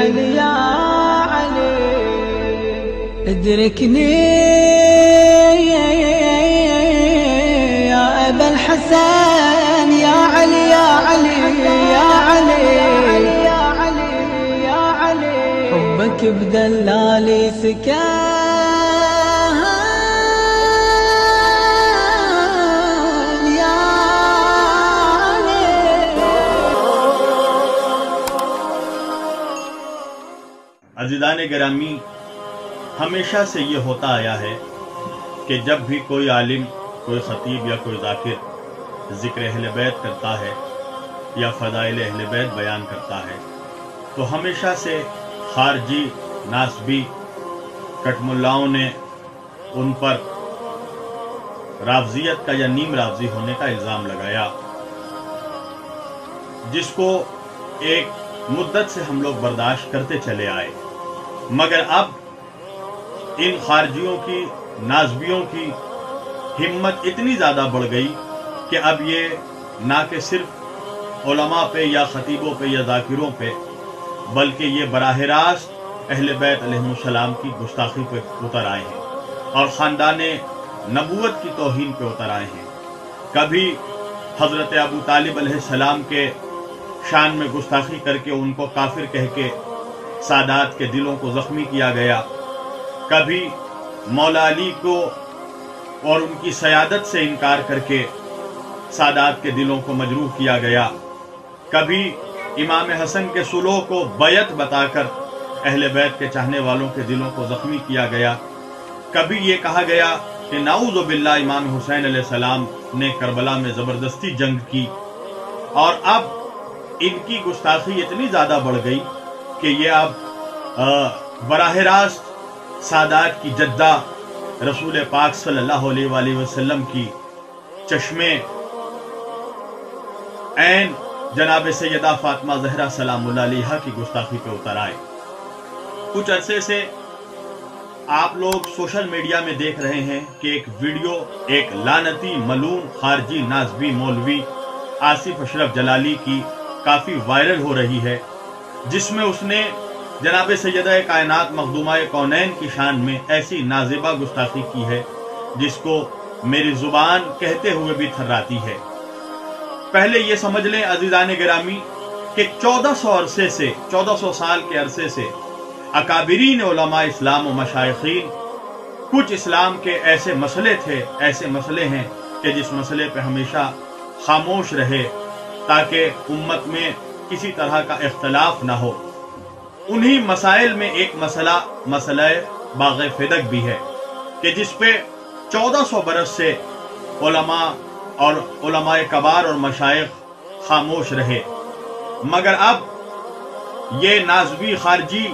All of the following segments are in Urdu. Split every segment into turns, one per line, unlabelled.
علي يا علي ادركني يا أبا الحسن يا علي يا علي يا علي يا علي يا علي حبك بدلالي سكان يا علي.
عزیزان گرامی، ہمیشہ سے یہ ہوتا آیا ہے کہ جب بھی کوئی عالم، کوئی خطیب یا کوئی ذاکر ذکر اہل بیت کرتا ہے یا فضائل اہل بیت بیان کرتا ہے تو ہمیشہ سے خارجی ناسبی کٹ ملاؤں نے ان پر رافضیت کا یا نیم رافضی ہونے کا الزام لگایا، جس کو ایک مدت سے ہم لوگ برداشت کرتے چلے آئے، مگر اب ان خارجیوں کی، نازبیوں کی ہمت اتنی زیادہ بڑھ گئی کہ اب یہ نہ کہ صرف علماء پہ یا خطیبوں پہ یا ذاکروں پہ، بلکہ یہ براہ راست اہل بیت علیہ السلام کی گستاخی پہ اتر آئے ہیں اور خاندان نبوت کی توہین پہ اتر آئے ہیں۔ کبھی حضرت ابو طالب علیہ السلام کے شان میں گستاخی کر کے ان کو کافر کہہ کے سادات کے دلوں کو زخمی کیا گیا، کبھی مولا علی کو اور ان کی سیادت سے انکار کر کے سادات کے دلوں کو مجروح کیا گیا، کبھی امام حسن کے سلوک کو بیعت بتا کر اہل بیت کے چاہنے والوں کے دلوں کو زخمی کیا گیا، کبھی یہ کہا گیا کہ نعوذ باللہ امام حسین علیہ السلام نے کربلا میں زبردستی جنگ کی، اور اب ان کی گستاخی اتنی زیادہ بڑھ گئی کہ یہ اب براہ راست سادات کی جدہ رسول پاک صلی اللہ علیہ وآلہ وسلم کی چشمے عین جناب سیدہ فاطمہ زہرا سلام اللہ علیہا کی گستاخی پہ اتر آئے۔ کچھ عرصے سے آپ لوگ سوشل میڈیا میں دیکھ رہے ہیں کہ ایک ویڈیو ایک لعنتی ملعون خارجی نازبی مولوی آصف اشرف جلالی کی کافی وائرل ہو رہی ہے، جس میں اس نے جناب سیدہ کائنات مخدومہ کونین کی شان میں ایسی نازیبہ گستاخی کی ہے جس کو میری زبان کہتے ہوئے بھی تھراتی ہے۔ پہلے یہ سمجھ لیں عزیزان گرامی کہ 1400 سال کے عرصے سے اکابرین علماء اسلام و مشائخین کچھ اسلام کے ایسے مسئلے تھے، ایسے مسئلے ہیں کہ جس مسئلے پہ ہمیشہ خاموش رہے تاکہ امت میں کسی طرح کا اختلاف نہ ہو۔ انہی مسائل میں ایک مسئلہ باغ فدق بھی ہے کہ جس پہ 1400 برس سے علماء اور علماء کبار اور مشائخ خاموش رہے، مگر اب یہ نازبی خارجی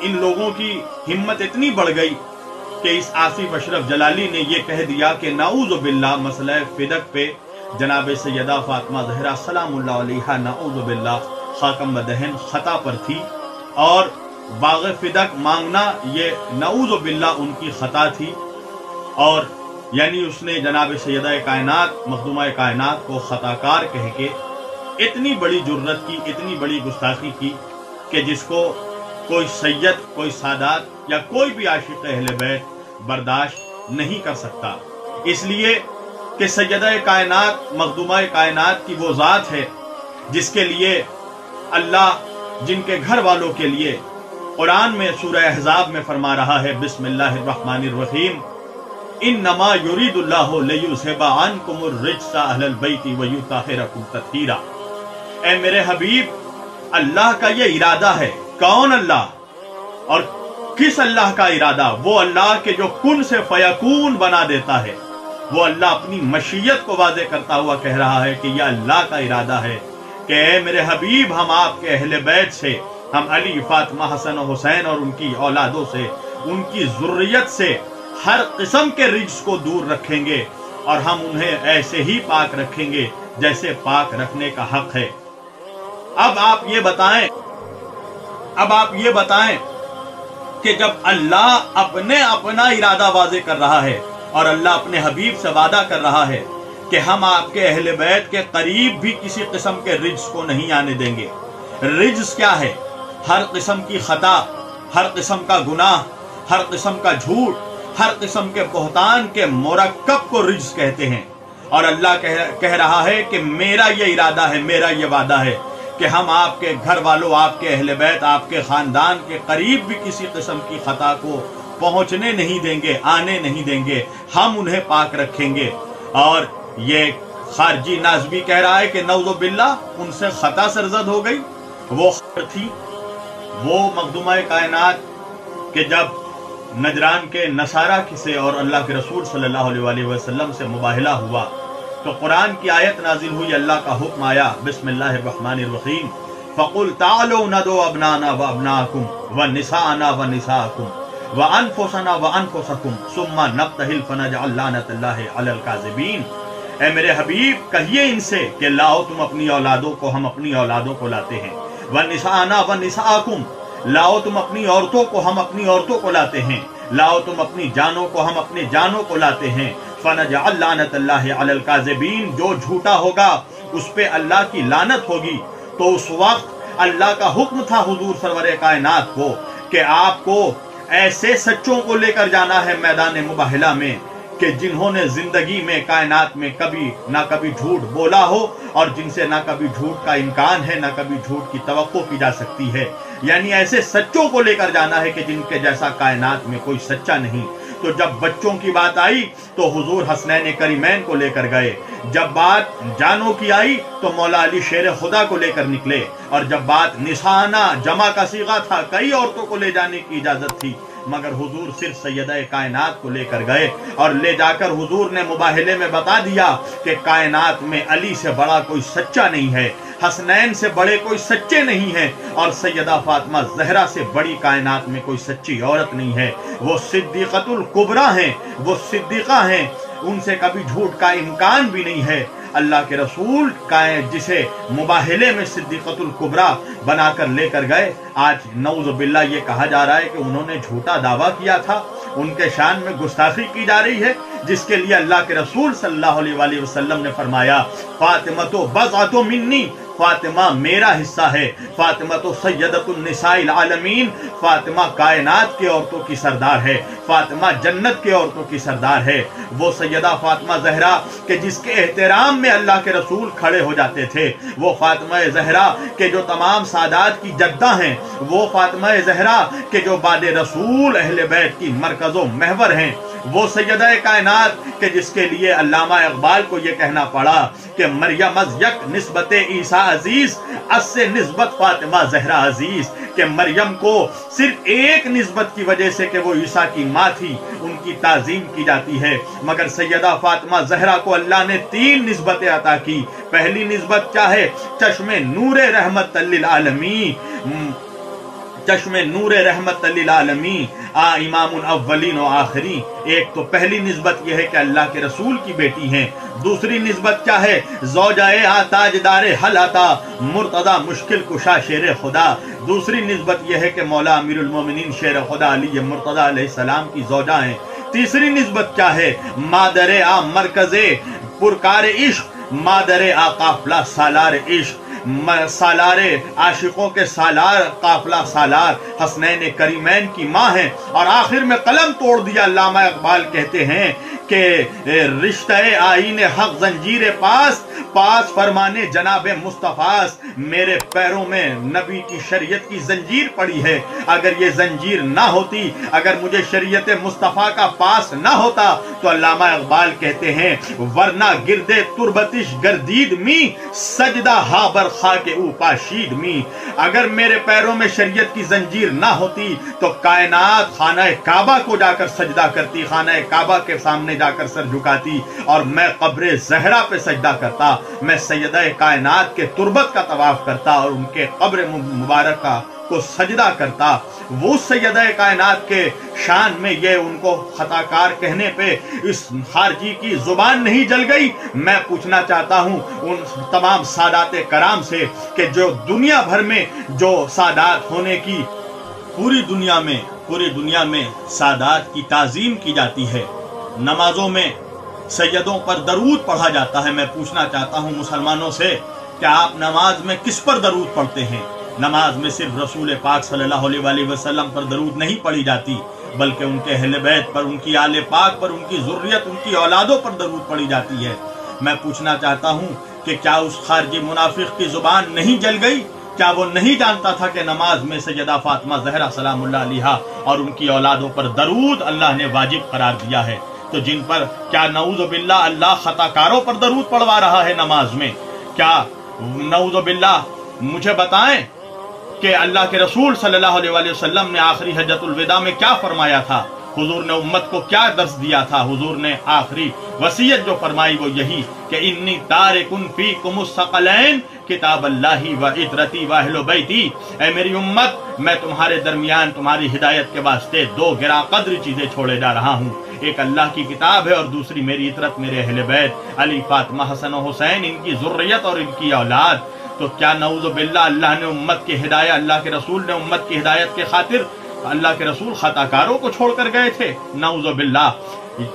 ان لوگوں کی ہمت اتنی بڑھ گئی کہ اس آصف اشرف جلالی نے یہ کہہ دیا کہ نعوذ باللہ مسئلہ فدق پہ جناب سیدہ فاطمہ زہرا سلام اللہ علیہا نعوذ باللہ خاکم بدہن خطا پر تھی، اور باغ فدق مانگنا یہ نعوذ باللہ ان کی خطا تھی، اور یعنی اس نے جناب سیدہ کائنات مخدومہ کائنات کو خطاکار کہہ کے اتنی بڑی جرت کی، اتنی بڑی گستاخی کی کہ جس کو کوئی سید، کوئی سادات یا کوئی بھی عاشق اہل بیت برداشت نہیں کر سکتا، اس لیے کہ سیدہ کائنات مخدومہ کائنات کی وہ ذات ہے جس کے لیے اللہ جن کے گھر والوں کے لیے قرآن میں سورہ احزاب میں فرما رہا ہے بسم اللہ الرحمن الرحیم انما یرید اللہ لیذھب عنکم الرجس اہل البیت ویطہرکم تطہیرا۔ اے میرے حبیب، اللہ کا یہ ارادہ ہے۔ کون اللہ؟ اور کس اللہ کا ارادہ؟ وہ اللہ کے جو کن سے فیکون بنا دیتا ہے، وہ اللہ اپنی مشیت کو واضح کرتا ہوا کہہ رہا ہے کہ یہ اللہ کا ارادہ ہے کہ اے میرے حبیب، ہم آپ کے اہل بیت سے، ہم علی، فاطمہ، حسن و حسین اور ان کی اولادوں سے، ان کی ذریت سے ہر قسم کے رجس کو دور رکھیں گے، اور ہم انہیں ایسے ہی پاک رکھیں گے جیسے پاک رکھنے کا حق ہے۔ اب آپ یہ بتائیں کہ جب اللہ اپنا ارادہ واضح کر رہا ہے اور اللہ اپنے حبیب سے وعدہ کر رہا ہے کہ ہم آپ کے اہل بیت کے قریب بھی کسی قسم کے رجس کو نہیں آنے دیں گے۔ رجس کیا ہے؟ ہر قسم کی خطا، ہر قسم کا گناہ، ہر قسم کا جھوٹ، ہر قسم کے بہتان کے مرکب کو رجس کہتے ہیں۔ اور اللہ کہہ رہا ہے کہ میرا یہ ارادہ ہے، میرا یہ وعدہ ہے کہ ہم آپ کے گھر والوں، آپ کے اہل بیت، آپ کے خاندان کے قریب بھی کسی قسم کی خطا کو پہنچنے نہیں دیں گے، آنے نہیں دیں گے، ہم انہیں پاک رکھیں گے۔ اور یہ خارجی نازبی کہہ رہا ہے کہ نعوذ باللہ ان سے خطا سرزد ہو گئی۔ وہ خبر تھی، وہ مقدمہ کائنات کہ جب نجران کے نصارہ سے اور اللہ کے رسول صلی اللہ علیہ وسلم سے مباہلہ ہوا تو قرآن کی آیت نازل ہوئی، اللہ کا حکم آیا، بسم اللہ الرحمن الرحیم، فَقُلْ تَعْلُوا نَدْعُوا أَبْنَاءَنَا وَأَبْنَاءَكُمْ وَنِسَاءَنَا وَنِسَاءَكُمْ وَأَنفُسَنَا وَأَنفُسَكُمْ ثُمَّ نَبْتَهِلْ فَنَجْعَلْ لَعْنَةَ اللَّهِ عَلَى الْكَاذِبِينَ۔ اے میرے حبیب کہیے ان سے کہ لاؤ تم اپنی اولادوں کو، ہم اپنی اولادوں کو لاتے ہیں، وَنِسَاءَنَا وَنِسَاءَكُمْ لاؤ تم اپنی عورتوں کو، ہم اپنی عورتوں کو لاتے ہیں، لاؤ تم اپنی جانوں کو، ہم اپنی جانوں کو لاتے ہیں، فَنَجْعَلْ لَعْنَةَ اللَّهِ عَلَى الْكَاذِبِينَ جو جھوٹا ہوگا اس پہ اللہ کی لعنت ہوگی۔ تو اس وقت اللہ کا حکم تھا حضور سرور کائنات کو کہ آپ کو ایسے سچوں کو لے کر جانا ہے میدان مباہلہ میں کہ جنہوں نے زندگی میں کائنات میں کبھی نہ کبھی جھوٹ بولا ہو اور جن سے نہ کبھی جھوٹ کا امکان ہے، نہ کبھی جھوٹ کی توقع کی جا سکتی ہے۔ یعنی ایسے سچوں کو لے کر جانا ہے کہ جن کے جیسا کائنات میں کوئی سچا نہیں۔ تو جب بچوں کی بات آئی تو حضور حسنین کریمین کو لے کر گئے، جب بات جانوں کی آئی تو مولا علی شیر خدا کو لے کر نکلے، اور جب بات نسانا جمع کا صیغہ تھا، کئی عورتوں کو لے جانے کی اجازت تھی، مگر حضور صرف سیدہ کائنات کو لے کر گئے، اور لے جا کر حضور نے مباہلے میں بتا دیا کہ کائنات میں علی سے بڑا کوئی سچا نہیں ہے، حسنین سے بڑے کوئی سچے نہیں ہیں، اور سیدہ فاطمہ زہرا سے بڑی کائنات میں کوئی سچی عورت نہیں ہے۔ وہ صدیقۃ الکبریٰ ہیں، وہ صدیقہ ہیں، ان سے کبھی جھوٹ کا امکان بھی نہیں ہے۔ اللہ کے رسول جسے مباہلے میں صدیقۃ الکبریٰ بنا کر لے کر گئے، آج نعوذ باللہ یہ کہا جا رہا ہے کہ انہوں نے جھوٹا دعویٰ کیا تھا، ان کے شان میں گستاخی کی جا رہی ہے، جس کے لیے اللہ کے رسول صلی اللہ علیہ وسلم نے فرمایا فاطمہ تو بضعۃ منی، فاطمہ میرا حصہ ہے، فاطمہ تو سیدۃ النساء العالمین، فاطمہ کائنات کے عورتوں کی سردار ہے، فاطمہ جنت کے عورتوں کی سردار ہے۔ وہ سیدہ فاطمہ زہرا کہ جس کے احترام میں اللہ کے رسول کھڑے ہو جاتے تھے، وہ فاطمہ زہرا کہ جو تمام سادات کی جدہ ہیں، وہ فاطمہ زہرا کہ جو بعد رسول اہل بیت کی مرکز و محور ہیں، وہ سیدہ کائنات کہ جس کے لیے علامہ اقبال کو یہ کہنا پڑا کہ مریم از یک نسبت عیسیٰ عزیز، اس سے نسبت فاطمہ زہرا عزیز، کہ مریم کو صرف ایک نسبت کی وجہ سے کہ وہ عیسیٰ کی ماں تھی ان کی تعظیم کی جاتی ہے، مگر سیدہ فاطمہ زہرا کو اللہ نے 3 نسبتیں عطا کی۔ پہلی نسبت کیا ہے؟ چشم نور رحمت للعالمین، چشم نور رحمت للعالمین، امام الاولین و آخرین۔ ایک تو پہلی نسبت یہ ہے کہ اللہ کے رسول کی بیٹی ہیں۔ دوسری نسبت کیا ہے؟ زوجہ تاجدار حل عطا، مرتضی مشکل کشا شیر خدا۔ دوسری نسبت یہ ہے کہ مولا امیر المومنین شیر خدا علی مرتضی علیہ السلام کی زوجہ ہیں۔ تیسری نسبت کیا ہے؟ مادر مرکز پرکار عشق، مادر قافلہ سالار عشق، سالار عاشقوں کے سالار، قافلہ سالار حسنین کریمین کی ماں ہیں۔ اور آخر میں قلم توڑ دیا، علامہ اقبال کہتے ہیں کہ رشتہ آئین حق زنجیر پاس، پاس فرمانے جناب مصطفیٰ، میرے پیروں میں نبی کی شریعت کی زنجیر پڑی ہے، اگر یہ زنجیر نہ ہوتی، اگر مجھے شریعت مصطفیٰ کا پاس نہ ہوتا تو علامہ اقبال کہتے ہیں ورنہ گردے تربتش گردید می، سجدہ ہابر خاک او پاشید می، اگر میرے پیروں میں شریعت کی زنجیر نہ ہوتی تو کائنات خانہ کعبہ کو جا کر سجدہ کرتی، خانہ کعبہ کے سامنے جا کر سر جھکاتی، اور میں قبر زہرا پہ سجدہ کرتا، میں سیدہ کائنات کے تربت کا طواف کرتا اور ان کے قبر مبارکہ کو سجدہ کرتا۔ وہ سیدہ کائنات کے شان میں یہ ان کو خطا کار کہنے پہ اس خارجی کی زبان نہیں جل گئی۔ میں پوچھنا چاہتا ہوں ان تمام سادات کرام سے کہ جو دنیا بھر میں جو سادات ہونے کی پوری دنیا میں سادات کی تعظیم کی جاتی ہے، نمازوں میں سیدوں پر درود پڑھا جاتا ہے، میں پوچھنا چاہتا ہوں مسلمانوں سے کہ آپ نماز میں کس پر درود پڑھتے ہیں؟ نماز میں صرف رسول پاک صلی اللہ علیہ وسلم پر درود نہیں پڑھی جاتی بلکہ ان کے اہل بیت پر، ان کی آل پاک پر، ان کی ذریت، ان کی اولادوں پر درود پڑھی جاتی ہے۔ میں پوچھنا چاہتا ہوں کہ کیا اس خارجی منافق کی زبان نہیں جل گئی؟ کیا وہ نہیں جانتا تھا کہ نماز میں سیدہ فاطمہ زہرا سلام اللہ علیہا اور ان کی اولادوں پر درود اللہ نے واجب قرار دیا ہے؟ تو جن پر کیا نعوذ باللہ اللہ خطا کاروں پر درود پڑھوا رہا ہے نماز میں؟ کیا نعوذ باللہ مجھے بتائیں کہ اللہ کے رسول صلی اللہ علیہ وسلم نے آخری حجۃ الوداع میں کیا فرمایا تھا؟ حضور نے امت کو کیا درس دیا تھا؟ حضور نے آخری وصیت جو فرمائی وہ یہی کہ انی تارکن فیکم الثقلین کتاب اللہ و عترتی و اہل بیتی، اے میری امت میں تمہارے درمیان تمہاری ہدایت کے واسطے دو گراں قدر چیزیں چھوڑے جا رہا ہوں، ایک اللہ کی کتاب ہے اور دوسری میری عترت، میرے اہل بیت علی، فاطمہ، حسن و حسین، ان کی ذریت اور ان کی اولاد۔ تو کیا نعوذ باللہ اللہ نے امت کی ہدایت، اللہ کے رسول نے امت کی ہدایت کے خاطر اللہ کے رسول خطا کاروں کو چھوڑ کر گئے تھے؟ نعوذ باللہ۔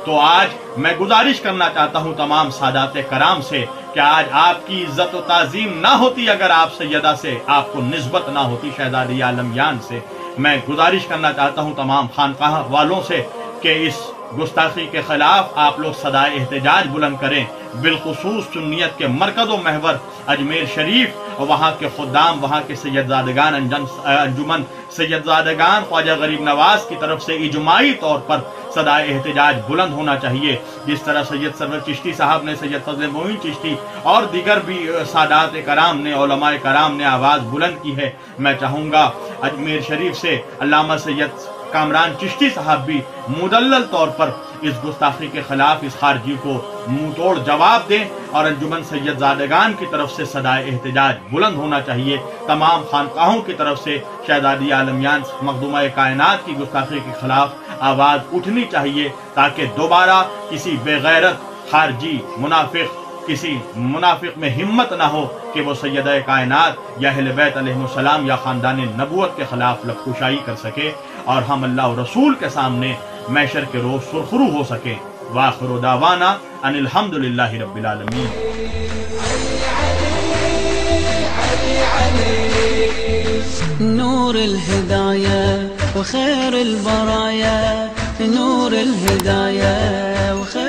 تو آج میں گزارش کرنا چاہتا ہوں تمام سادات کرام سے کہ آج آپ کی عزت و تعظیم نہ ہوتی اگر آپ سیدہ سے آپ کو نسبت نہ ہوتی، شہزادی عالمیان سے۔ میں گزارش کرنا چاہتا ہوں تمام خانقاہ والوں سے کہ اس گستاخی کے خلاف آپ لوگ صدائے احتجاج بلند کریں، بالخصوص سنیت کے مرکز و محور اجمیر شریف، وہاں کے خدام، وہاں کے سیدزادگان، انجمن سیدزادگان خواجہ غریب نواز کی طرف سے اجماعی طور پر صدائے احتجاج بلند ہونا چاہیے، جس طرح سید سرور چشتی صاحب نے، سید فضل معین چشتی اور دیگر بھی سادات کرام نے، علماء کرام نے آواز بلند کی ہے۔ میں چاہوں گا اجمیر شریف سے علامہ سید کامران چشتی صاحب بھی مدلل طور پر اس گستاخی کے خلاف اس خارجی کو منہ توڑ جواب دیں، اور انجمن سید زادگان کی طرف سے صدائے احتجاج بلند ہونا چاہیے، تمام خانقاہوں کی طرف سے شہزادی عالمیان مخدومہ کائنات کی گستاخی کے خلاف آواز اٹھنی چاہیے، تاکہ دوبارہ کسی بے غیرت خارجی منافق، کسی منافق میں ہمت نہ ہو کہ وہ سیدہ کائنات یا اہل بیت علیہ السلام یا خاندان نبوت کے خلاف لبکشائی کر سکے، اور ہم اللہ و رسول کے سامنے محشر کے روز سرخرو ہو سکے۔ وآخر دعوانا ان الحمدللہ رب العالمین۔
نور الهداية وخير البرايا، نور الهداية وخير